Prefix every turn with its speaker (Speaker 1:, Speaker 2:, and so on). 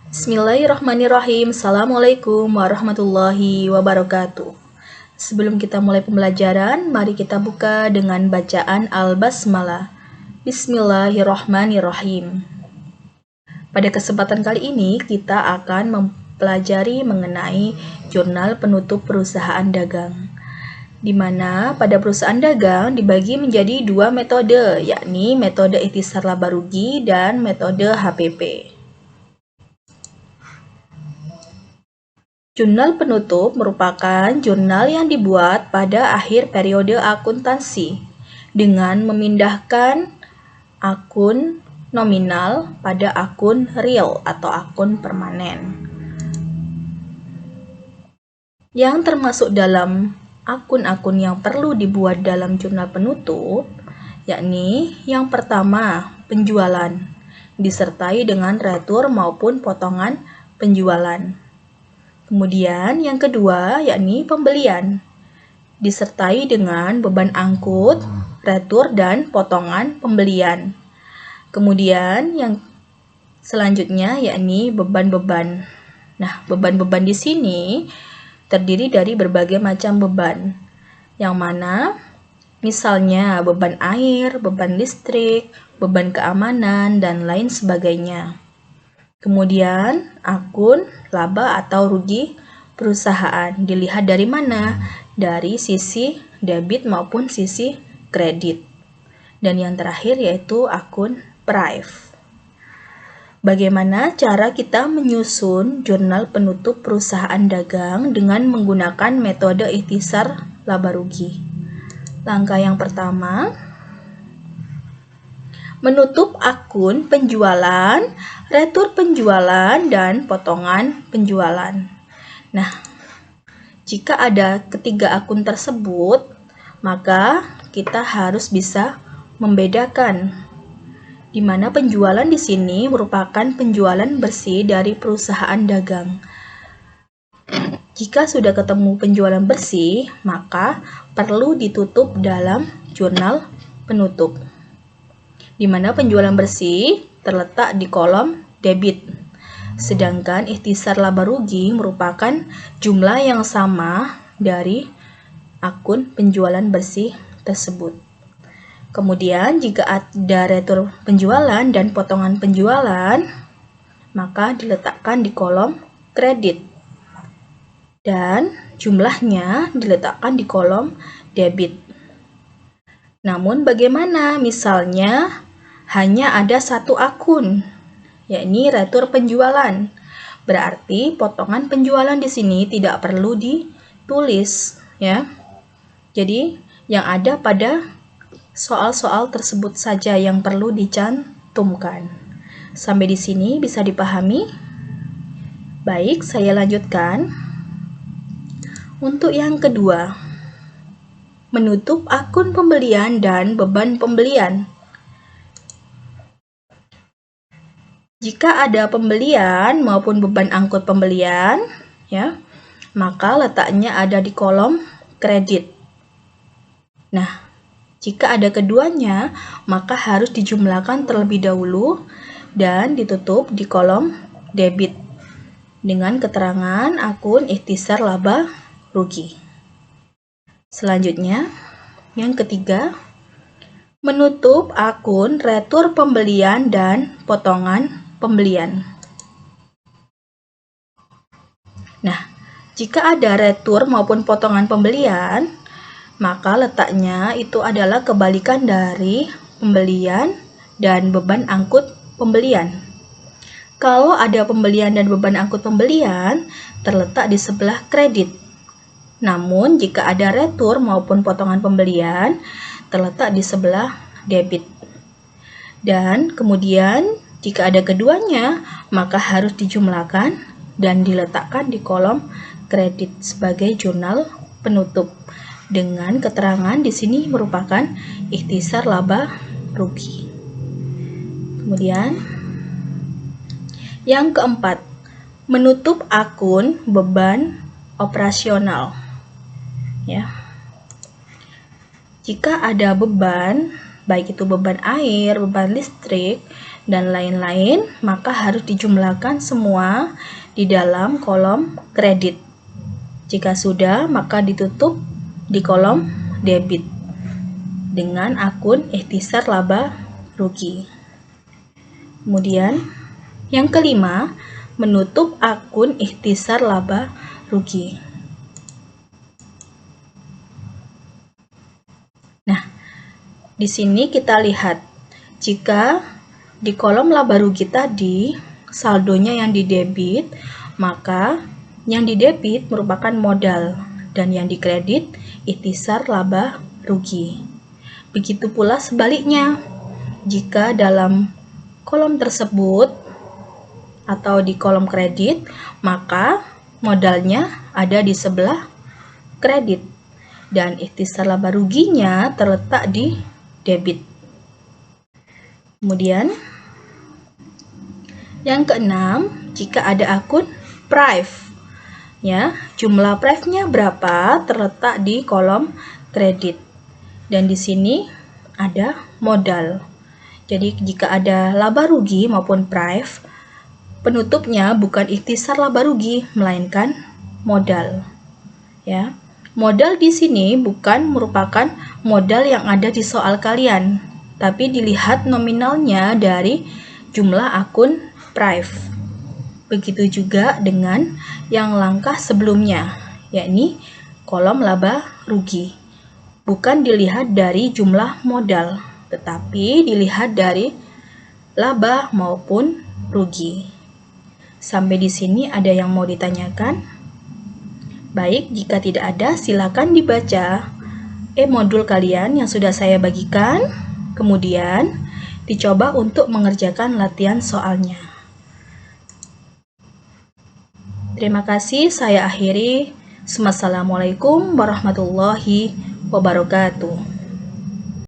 Speaker 1: Bismillahirrahmanirrahim. Assalamualaikum warahmatullahi wabarakatuh. Sebelum kita mulai pembelajaran, mari kita buka dengan bacaan Al-Basmalah. Bismillahirrahmanirrahim. Pada kesempatan kali ini, kita akan mempelajari mengenai jurnal penutup perusahaan dagang, di mana pada perusahaan dagang dibagi menjadi dua metode, yakni metode ikhtisar laba rugi dan metode HPP. Jurnal penutup merupakan jurnal yang dibuat pada akhir periode akuntansi dengan memindahkan akun nominal pada akun real atau akun permanen. Yang termasuk dalam akun-akun yang perlu dibuat dalam jurnal penutup, yakni yang pertama, penjualan, disertai dengan retur maupun potongan penjualan. Kemudian yang kedua yakni pembelian, disertai dengan beban angkut, retur, dan potongan pembelian. Kemudian yang selanjutnya yakni beban-beban. Nah, beban-beban di sini terdiri dari berbagai macam beban, yang mana misalnya beban air, beban listrik, beban keamanan, dan lain sebagainya. Kemudian, akun laba atau rugi perusahaan dilihat dari mana? Dari sisi debit maupun sisi kredit. Dan yang terakhir yaitu akun prive. Bagaimana cara kita menyusun jurnal penutup perusahaan dagang dengan menggunakan metode ikhtisar laba rugi? Langkah yang pertama, menutup akun penjualan, retur penjualan, dan potongan penjualan. Nah, jika ada ketiga akun tersebut, maka kita harus bisa membedakan di mana penjualan di sini merupakan penjualan bersih dari perusahaan dagang. Jika sudah ketemu penjualan bersih, maka perlu ditutup dalam jurnal penutup, di mana penjualan bersih terletak di kolom debit. Sedangkan ikhtisar laba rugi merupakan jumlah yang sama dari akun penjualan bersih tersebut. Kemudian jika ada retur penjualan dan potongan penjualan, maka diletakkan di kolom kredit. Dan jumlahnya diletakkan di kolom debit. Namun bagaimana misalnya hanya ada satu akun, yakni retur penjualan. Berarti potongan penjualan di sini tidak perlu ditulis, ya. Jadi yang ada pada soal-soal tersebut saja yang perlu dicantumkan. Sampai di sini bisa dipahami? Baik, saya lanjutkan. Untuk yang kedua, menutup akun pembelian dan beban pembelian. Jika ada pembelian maupun beban angkut pembelian, ya, maka letaknya ada di kolom kredit. Nah, jika ada keduanya, maka harus dijumlahkan terlebih dahulu dan ditutup di kolom debit dengan keterangan akun ikhtisar laba rugi. Selanjutnya, yang ketiga, menutup akun retur pembelian dan potongan pembelian. Nah, jika ada retur maupun potongan pembelian, maka letaknya itu adalah kebalikan dari pembelian dan beban angkut pembelian. Kalau ada pembelian dan beban angkut pembelian, terletak di sebelah kredit. Namun, jika ada retur maupun potongan pembelian, terletak di sebelah debit. Dan kemudian, jika ada keduanya, maka harus dijumlahkan dan diletakkan di kolom kredit sebagai jurnal penutup. Dengan keterangan di sini merupakan ikhtisar laba rugi. Kemudian, yang keempat, menutup akun beban operasional. Ya. Jika ada beban baik itu beban air, beban listrik, dan lain-lain, maka harus dijumlahkan semua di dalam kolom kredit. Jika sudah, maka ditutup di kolom debit dengan akun ikhtisar laba rugi. Kemudian, yang kelima, menutup akun ikhtisar laba rugi. Nah, di sini kita lihat jika di kolom laba rugi tadi saldonya yang didebit, maka yang didebit merupakan modal dan yang dikredit ikhtisar laba rugi. Begitu pula sebaliknya, jika dalam kolom tersebut atau di kolom kredit, maka modalnya ada di sebelah kredit dan ikhtisar laba ruginya terletak di debit. Kemudian yang keenam, jika ada akun prive, ya, jumlah prive-nya berapa terletak di kolom kredit. Dan di sini ada modal. Jadi jika ada laba rugi maupun prive, penutupnya bukan ikhtisar laba rugi melainkan modal. Ya. Modal di sini bukan merupakan modal yang ada di soal kalian, tapi dilihat nominalnya dari jumlah akun prive. Begitu juga dengan yang langkah sebelumnya, yakni kolom laba rugi. Bukan dilihat dari jumlah modal, tetapi dilihat dari laba maupun rugi. Sampai di sini ada yang mau ditanyakan? Baik, jika tidak ada, silakan dibaca modul kalian yang sudah saya bagikan, kemudian dicoba untuk mengerjakan latihan soalnya. Terima kasih, saya akhiri. Wassalamualaikum warahmatullahi wabarakatuh.